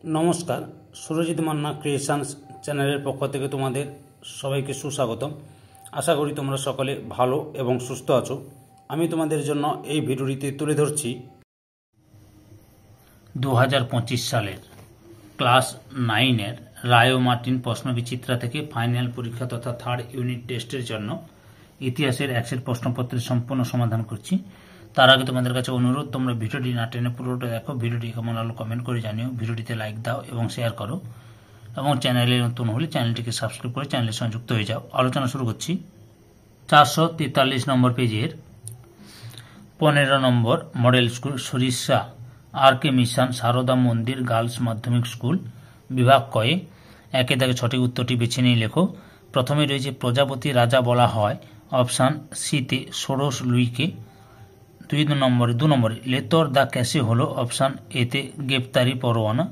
নমস্কার, সুরজিৎ মান্না ক্রিয়েশনস চ্যানেলের পক্ষ থেকে তোমাদের সবাইকে সুস্বাগতম। আশা করি তোমরা সকলে ভালো এবং সুস্থ আছো। আমি তোমাদের জন্য এই ভিডিওটিতে তুলে ধরছি 2025 সালের ক্লাস 9-এর রায় ও মার্টিন প্রশ্নবিচিত্রা থেকে ফাইনাল পরীক্ষা তথা থার্ড ইউনিট টেস্টের জন্য ইতিহাসের একসেট প্রশ্নপত্রের সম্পূর্ণ সমাধান করছি। তার আগে তোমাদের কাছে অনুরোধ, তোমরা ভিডিওটি না টেনে পুরোটা দেখো। ভিডিওটি কেমন হলো কমেন্ট করে জানিও, ভিডিওটিতে লাইক দাও এবং শেয়ার করো, এবং চ্যানেলে নতুন হলে চ্যানেলটিকে সাবস্ক্রাইব করে চ্যানেলের সঙ্গে যুক্ত হয়ে যাও। আলোচনা শুরু করছি। 443 নম্বর পেজের 15 নম্বর মডেল স্কুল সরিষা আর কে মিশন সারদা মন্দির গার্লস মাধ্যমিক স্কুল, বিভাগ কয়ে একে দাগে সঠিক উত্তরটি বেছে নিয়ে লেখো। প্রথমে রয়েছে প্রজাপতি রাজা বলা হয়, অপশান সিতে ষোড়শ লুইকে। 2 নম্বরে লেতর দা ক্যাসে হলো, অপশান এতে গ্রেপ্তারি পরোয়ানা।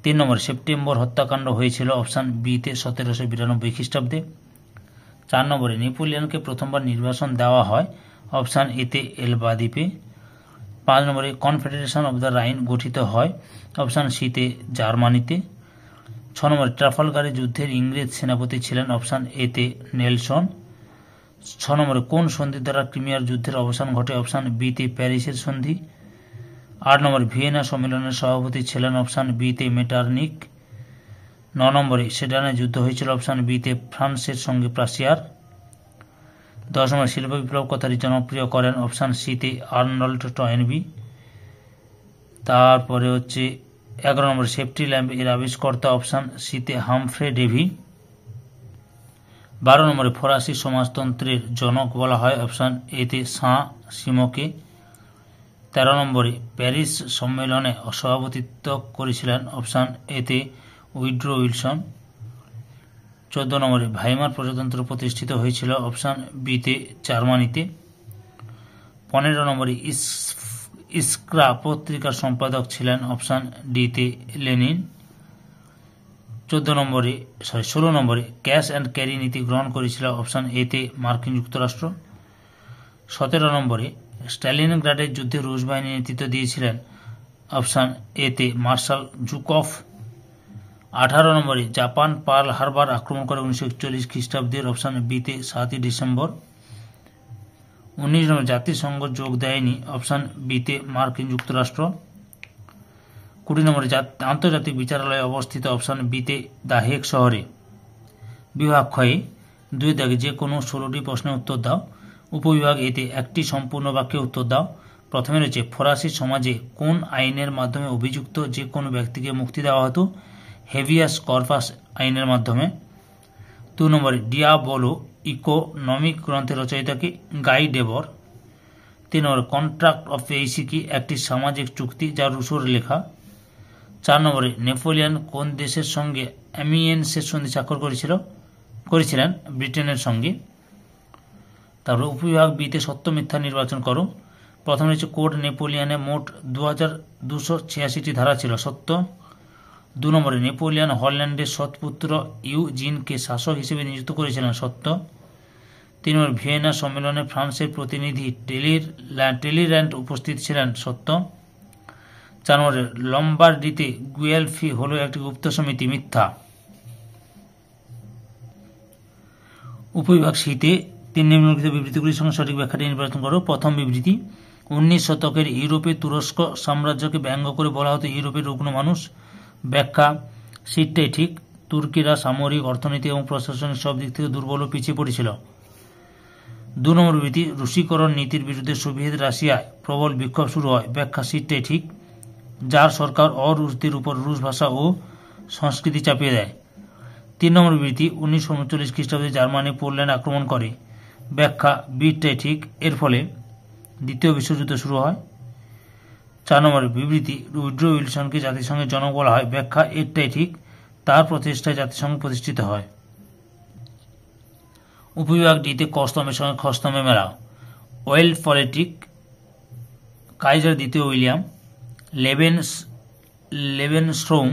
3 নম্বরে সেপ্টেম্বর হত্যাকাণ্ড হয়েছিল, অপশান বিতে 1792 খ্রিস্টাব্দে। 4 নম্বরে নেপোলিয়নকে প্রথমবার নির্বাসন দেওয়া হয়, অপশান এতে এলবা দ্বীপে। 5 নম্বরে কনফেডারেশন অব দ্য রাইন গঠিত হয়, অপশান সিতে জার্মানিতে। 6 নম্বরে ট্রাফালগারে যুদ্ধের ইংরেজ সেনাপতি ছিলেন, অপশান এতে নেলসন। 6 নম্বরে কোন সন্ধি দ্বারা ক্রিমিয়ার যুদ্ধের অবসান ঘটে, অপশান বিতে প্যারিসের সন্ধি। 8 নম্বরে ভিয়েনা সম্মেলনের সভাপতি ছিলেন, অপশান বিতে মেটারনিক। 9 নম্বরে সেডানে যুদ্ধ হয়েছিল, অপশান বিতে ফ্রান্সের সঙ্গে প্রাশিয়ার। 10 নম্বরে শিল্প বিপ্লব কথাটি জনপ্রিয় করেন, অপশান সিতে আর্নল্ড টয়েনবি। তারপরে হচ্ছে 11 নম্বরে সেফটি ল্যাম্প এর আবিষ্কর্তা, অপশান সিতে হামফ্রে ডেভি। 12 নম্বরে ফরাসি সমাজতন্ত্রের জনক বলা হয়, অপশান এতে সাঁ সিমোকে। 13 নম্বরে প্যারিস সম্মেলনে সভাপতিত্ব করেছিলেন, অপশান এতে উইড্রো উইলসন। 14 নম্বরে ভাইমার প্রজাতন্ত্র প্রতিষ্ঠিত হয়েছিল, অপশান বিতে জার্মানিতে। 15 নম্বরে ইস্ক্রা পত্রিকার সম্পাদক ছিলেন, অপশান ডিতে লেনিন। 16 নম্বরে ক্যাশ অ্যান্ড ক্যারি নীতি গ্রহণ করেছিল, অপশান এতে মার্কিন যুক্তরাষ্ট্র। 17 নম্বরে স্ট্যালিনগ্রাডের যুদ্ধে রুশ বাহিনী নেতৃত্ব দিয়েছিলেন, অপশান এতে মার্শাল জুকভ। 18 নম্বরে জাপান পার্ল হারবার আক্রমণ করে 1941 খ্রিস্টাব্দের, অপশান বিতে 7 ডিসেম্বর। 19 নম্বরে জাতিসংঘ যোগ দেয়নি, অপশান বিতে মার্কিন যুক্তরাষ্ট্র। 20 নম্বরে আন্তর্জাতিক বিচারালয় অবস্থিত, অপশান বিতে দ্য হেগ শহরে। বিভাগ ক্ষয়ে 2 দাগে যে কোনো 16টি প্রশ্নের উত্তর দাও। উপবিভাগ এতে একটি সম্পূর্ণ বাক্যে উত্তর দাও। প্রথমে রয়েছে ফরাসি সমাজে কোন আইনের মাধ্যমে অভিযুক্ত যে কোনো ব্যক্তিকে মুক্তি দেওয়া হতো, হেভিয়াস কর্পাস আইনের মাধ্যমে। 2 নম্বরে ডিয়াবোলো ইকোনমিক গ্রন্থের রচয়িতাকে গাই ডেবর। 3 নম্বরে কন্ট্রাক্ট অফ পেইসি কি একটি সামাজিক চুক্তি যা রুশোর লেখা। 4 নম্বরে নেপোলিয়ন কোন দেশের সঙ্গে অ্যামিয়েন্সের সন্ধি স্বাক্ষর করেছিলেন, ব্রিটেনের সঙ্গে। তারপরে উপবিভাগ বিতে সত্য মিথ্যা নির্বাচন করো। প্রথমে রয়েছে কোড নেপোলিয়নে মোট 2286টি ধারা ছিল, সত্য। 2 নম্বরে নেপোলিয়ন হল্যান্ডের সৎপুত্র ইউজিনকে শাসক হিসেবে নিযুক্ত করেছিলেন, সত্য। 3 নম্বর ভিয়েনা সম্মেলনে ফ্রান্সের প্রতিনিধি টেলির্যান্ড উপস্থিত ছিলেন, সত্য। 4 নম্বরে লম্বার্ডিতে গুয়েলফি হল একটি গুপ্ত সমিতি, মিথ্যা। উপবিভাগ সিতে 3 নিম্নলিখিত বিবৃতিগুলির সঙ্গে সঠিক ব্যাখ্যাটি নির্বাচন করো। প্রথম বিবৃতি, 19 শতকের ইউরোপে তুরস্ক সাম্রাজ্যকে ব্যঙ্গ করে বলা হতো ইউরোপের রুগ্ন মানুষ। ব্যাখ্যা, সিটটাই ঠিক। তুর্কিরা সামরিক, অর্থনীতি এবং প্রশাসনিক সব দিক থেকে দুর্বল ও পিছিয়ে পড়েছিল। 2 নম্বর বিবৃতি, রুশীকরণ নীতির বিরুদ্ধে সোভিয়েত রাশিয়ায় প্রবল বিক্ষোভ শুরু হয়। ব্যাখ্যা, সিটটাই ঠিক। যার সরকার অরুশদের উপর রুশ ভাষা ও সংস্কৃতি চাপিয়ে দেয়। 3 নম্বর বিবৃতি, 1939 খ্রিস্টাব্দে জার্মানি পোল্যান্ড আক্রমণ করে। ব্যাখ্যা, বিটাই ঠিক। এর ফলে দ্বিতীয় বিশ্বযুদ্ধ শুরু হয়। 4 নম্বর বিবৃতি, উইড্রো উইলসনকে জাতিসংঘের জনক বলা হয়। ব্যাখ্যা, এটাই ঠিক। তার প্রচেষ্টায় জাতিসংঘ প্রতিষ্ঠিত হয়। উপবিভাগ ডিতে কস্তমের সঙ্গে খস্তমে মেলাও। ওয়েল পলিটিক, কাইজার দ্বিতীয় উইলিয়াম। লেবেনস্ট্রোম,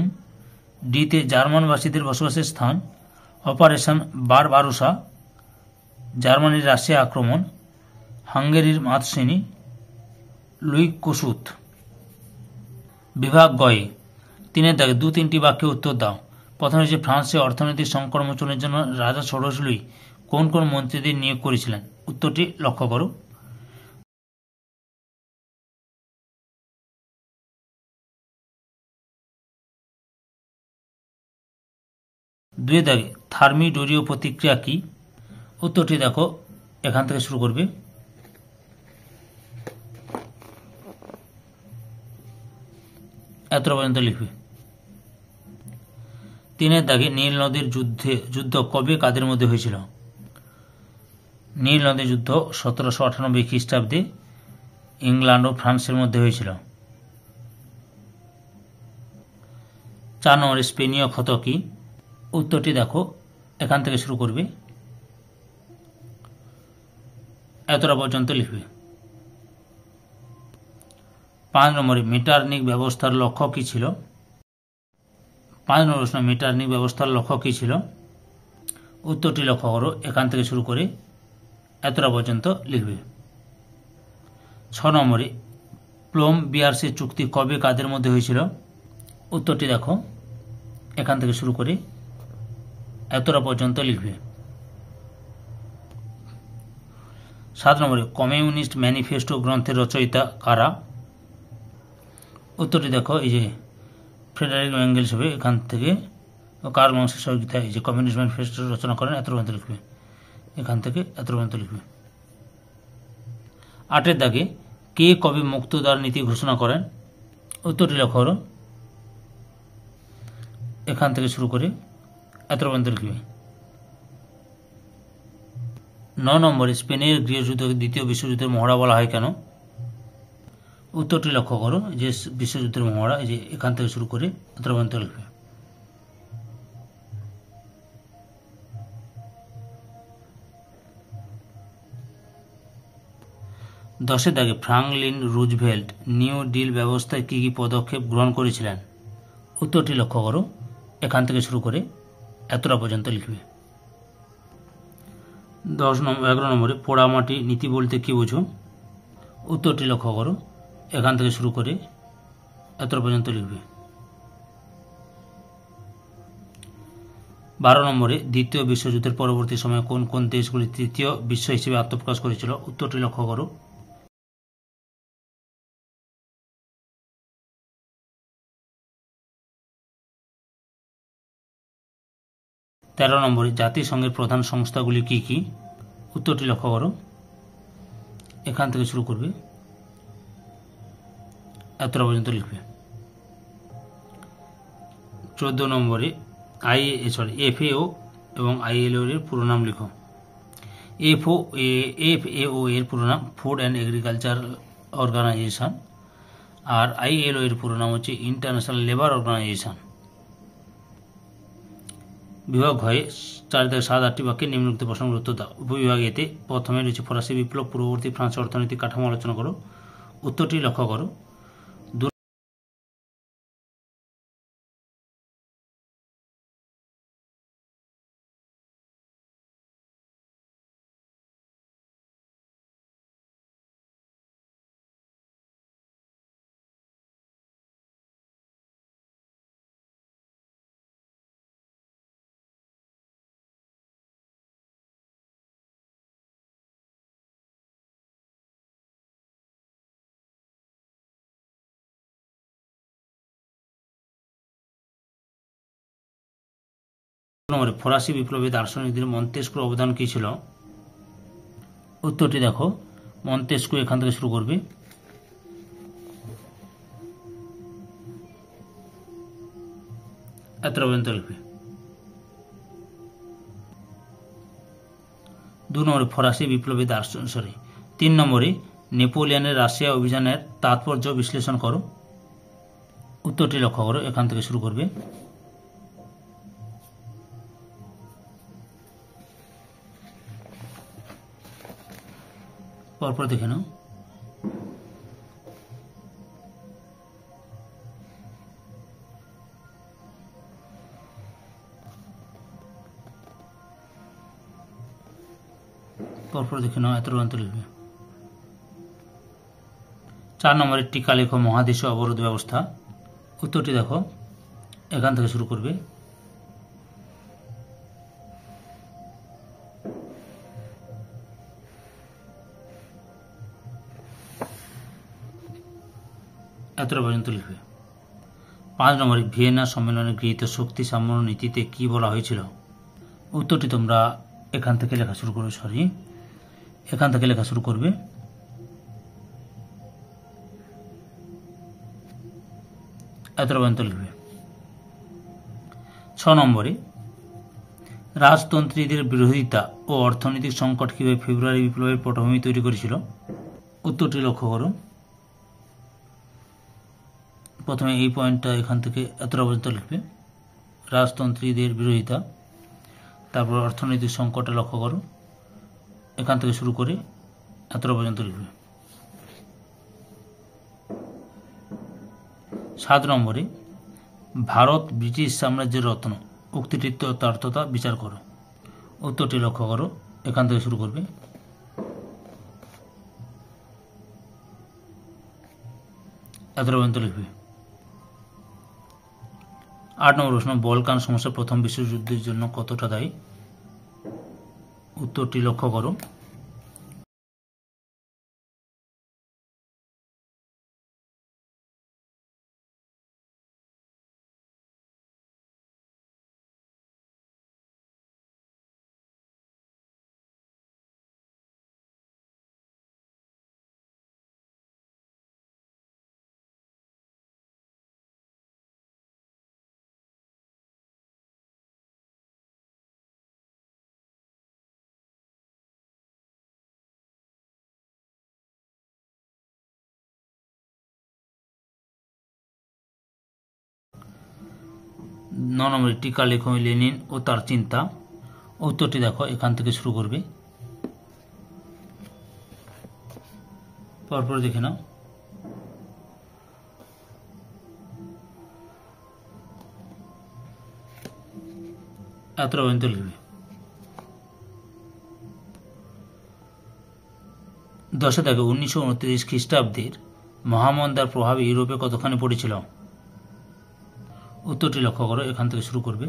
ডিতে জার্মানবাসীদের বসবাসের স্থান। অপারেশন বারবারোসা, জার্মানির রাশিয়া আক্রমণ। হাঙ্গেরির মাতসেনি। লুই কোসুত। বিভাগ গয়ে 3 দাগে 2-3টি বাক্যে উত্তর দাও। প্রথমে হচ্ছে ফ্রান্সে অর্থনৈতিক সংকট মোচনের জন্য রাজা ষোড়শ লুই কোন কোন মন্ত্রীদের নিয়োগ করেছিলেন? উত্তরটি লক্ষ্য করো। 2 দাগে থার্মিডোরীয় প্রতিক্রিয়া কি? উত্তরটি দেখো, এখান থেকে শুরু করবে। এতটা পর্যন্ত লিখবে। 3 দাগে নীল নদীর যুদ্ধ কবে কাদের মধ্যে হয়েছিল? নীল নদীর যুদ্ধ 1798 খ্রিস্টাব্দে ইংল্যান্ড ও ফ্রান্সের মধ্যে হয়েছিল। 4 নম্বরে স্পেনীয় ক্ষত কি? উত্তরটি দেখো, এখান থেকে শুরু করবে, এতটা পর্যন্ত লিখবে। 5 নম্বরে মিটারনিক ব্যবস্থার লক্ষ্য কি ছিল? 5 নম্বর প্রশ্ন, মিটারনিক ব্যবস্থার লক্ষ্য কি ছিল? উত্তরটি লক্ষ্য করো, এখান থেকে শুরু করে এতটা পর্যন্ত লিখবে। 6 নম্বরে প্লম বিয়ার্সি চুক্তি কবে কাদের মধ্যে হয়েছিল? উত্তরটি দেখো, এখান থেকে শুরু করে এতটা পর্যন্ত লিখবে। 7 নম্বরে কমিউনিস্ট ম্যানিফেস্টো গ্রন্থের রচয়িতা কারা? উত্তরটি দেখো, এই যে ফ্রেডারিক এঙ্গেলস হবে, এখান থেকে কার্ল মার্ক্সের সহযোগিতা এই যে কমিউনিস্ট ম্যানিফেস্টো রচনা করেন, এত পর্যন্ত লিখবে, এখান থেকে এত পর্যন্ত লিখবে। 8 দাগে কে কবে মুক্তদার নীতি ঘোষণা করেন? উত্তরটি লক্ষ্য করো, এখান থেকে শুরু করে এত পর্যন্ত লিখবে। 9 নম্বরে স্পেনের গৃহযুদ্ধকে দ্বিতীয় বিশ্বযুদ্ধের মহড়া বলা হয় কেন? উত্তরটি লক্ষ্য করো, যে বিশ্বযুদ্ধের মহড়া এই যে এখান থেকে শুরু করে এত পর্যন্ত লিখবে। 10 দাগে ফ্রাঙ্কলিন রুজভেল্ট নিউ ডিল ব্যবস্থায় কী কী পদক্ষেপ গ্রহণ করেছিলেন? উত্তরটি লক্ষ্য করো, এখান থেকে শুরু করে এতটা পর্যন্ত লিখবে। 11 নম্বরে পোড়ামাটি নীতি বলতে কী বোঝো? উত্তরটি লক্ষ্য করো, এখান থেকে শুরু করে এতটা পর্যন্ত লিখবে। 12 নম্বরে দ্বিতীয় বিশ্বযুদ্ধের পরবর্তী সময়ে কোন কোন দেশগুলি তৃতীয় বিশ্ব হিসেবে আত্মপ্রকাশ করেছিল? উত্তরটি লক্ষ্য করো। 13 নম্বরে জাতিসংঘের প্রধান সংস্থাগুলি কি কি? উত্তরটি লক্ষ্য করো, এখান থেকে শুরু করবে, এতটা পর্যন্ত লিখবে। 14 নম্বরে FAO এবং ILO এর পুরো নাম লিখো। FAO এর পুরো নাম ফুড অ্যান্ড এগ্রিকালচার অর্গানাইজেশন, আর ILO এর পুরো নাম হচ্ছে ইন্টারন্যাশনাল লেবার অর্গানাইজেশন। বিভাগ হয় 4 থেকে 7-8টি বাক্যে নিম্নলিখিত প্রশ্নের উত্তর দাও। উপবিভাগ এতে প্রথমে রয়েছে ফরাসি বিপ্লব পূর্ববর্তী ফ্রান্সের অর্থনৈতিক কাঠামো আলোচনা করো। উত্তরটি লক্ষ্য করো। 2 নম্বরে ফরাসি বিপ্লবে দার্শনিকদের মন্তেস্কুর অবদান কী ছিল? উত্তরটি দেখো, মন্তেস্কু এখান থেকে শুরু করবে, এতটা পর্যন্ত লিখবে। 2 নম্বরে ফরাসি বিপ্লবে দার্শনিক 3 নম্বরে নেপোলিয়নের রাশিয়া অভিযানের তাৎপর্য বিশ্লেষণ করো। উত্তরটি লক্ষ্য করো, এখান থেকে শুরু করবে, পরপর দেখে নাও। পরপর দেখে নাও, এত পর্যন্ত লিখবে। 4 নম্বরের টিকা লেখো মহাদেশীয় অবরোধ ব্যবস্থা। উত্তরটি দেখো, এখান থেকে শুরু করবে। এতটা পর্যন্ত লিখবে। 5 নম্বরে ভিয়েনা সম্মেলনে গৃহীত শক্তি সামরণ নীতিতে কি বলা হয়েছিল? উত্তরটি তোমরা এখান থেকে লেখা শুরু করবে। এখান থেকে লেখা শুরু করবে। এতটা পর্যন্ত লিখবে। 6 নম্বরে রাজতন্ত্রীদের বিরোধিতা ও অর্থনৈতিক সংকট কিভাবে ফেব্রুয়ারি বিপ্লবের পটভূমি তৈরি করেছিল? উত্তরটি লক্ষ্য করো। প্রথমে এই পয়েন্টটা এখান থেকে এতটা পর্যন্ত লিখবে, রাজতন্ত্রীদের বিরোধিতা, তারপর অর্থনৈতিক সংকটে লক্ষ্য করো, এখান থেকে শুরু করে এতটা পর্যন্ত লিখবে। 7 নম্বরে ভারত ব্রিটিশ সাম্রাজ্যের রত্ন উক্তিটির যথার্থতা বিচার করো। উত্তরটি লক্ষ্য করো, এখান থেকে শুরু করবে। এতটা পর্যন্ত লিখবে। 8 নম্বর প্রশ্ন, বলকান সমস্যা প্রথম বিশ্বযুদ্ধের জন্য কতটা দায়ী? উত্তরটি লক্ষ্য করো। নম্বরে টিকা লেখো লেনিন ও তার চিন্তা। উত্তরটি দেখো, এখান থেকে শুরু করবে। পরপর দেখে নাও। এতটা পর্যন্ত লিখবে। 10 থেকে 1929 খ্রিস্টাব্দের মহামন্দার প্রভাব ইউরোপে কতখানি পড়েছিল? উত্তরটি লক্ষ্য করো, এখান থেকে শুরু করবে।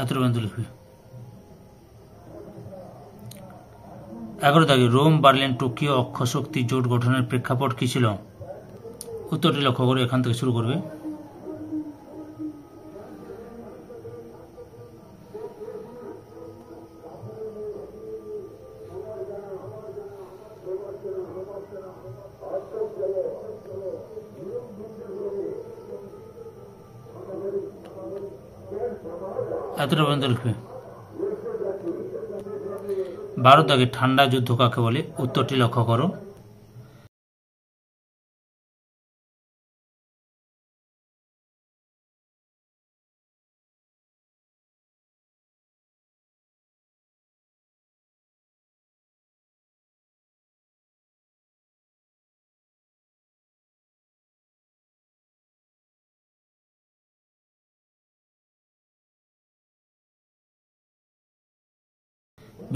এতটা পর্যন্ত লিখবে। 11 দাগে রোম বার্লিন টোকিও অক্ষশক্তি জোট গঠনের প্রেক্ষাপট কি ছিল? উত্তরটি লক্ষ্য করে, এখান থেকে শুরু করবে। এতটা পর্যন্ত লিখবে। 12 দাগে ঠান্ডা যুদ্ধ কাকে বলে? উত্তরটি লক্ষ্য করো।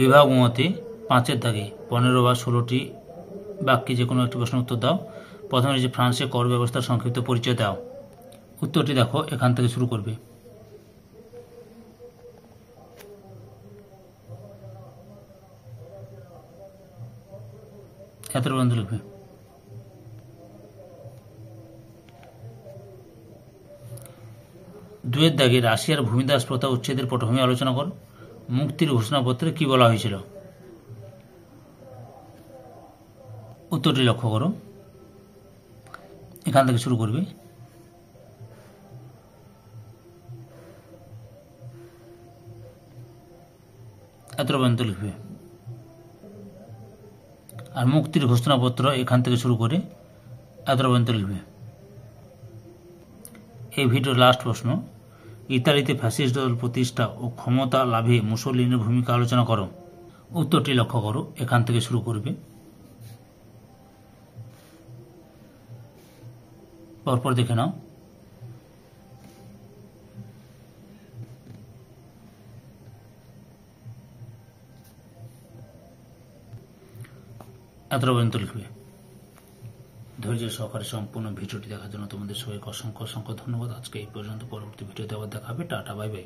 বিভাগ মতে 5 দাগে 15 বা 16টি বাক্যে যে কোনো একটি প্রশ্ন উত্তর দাও। প্রথমে যে ফ্রান্সে কর ব্যবস্থার সংক্ষিপ্ত পরিচয় দাও। উত্তরটি দেখো, এখান থেকে শুরু করবে। এত পর্যন্ত লিখবে। 2 দাগে রাশিয়ার ভূমিদাস প্রথা উচ্ছেদের পটভূমি আলোচনা করো। মুক্তির ঘোষণাপত্রে কি বলা হয়েছিল? উত্তরটি লক্ষ্য করো, এখান থেকে শুরু করবে। এতটা পর্যন্ত লিখবে। আর মুক্তির ঘোষণাপত্র এখান থেকে শুরু করে এতটা পর্যন্ত লিখবে। এই ভিডিওর লাস্ট প্রশ্ন, ইতালিতে ফ্যাসিস্ট দল প্রতিষ্ঠা ও ক্ষমতা লাভে মুসোলিনির ভূমিকা আলোচনা করো। উত্তরটি লক্ষ্য করো, এখান থেকে শুরু করবে। পরপর দেখে নাও। এতটা পর্যন্ত লিখবে। ধৈর্য সহকারে সম্পূর্ণ ভিডিওটি দেখার জন্য তোমাদের সবাইকে অসংখ্য অসংখ্য ধন্যবাদ। আজকে এই পর্যন্ত, পরবর্তী ভিডিওতে আবার দেখা হবে। Tata, bye bye.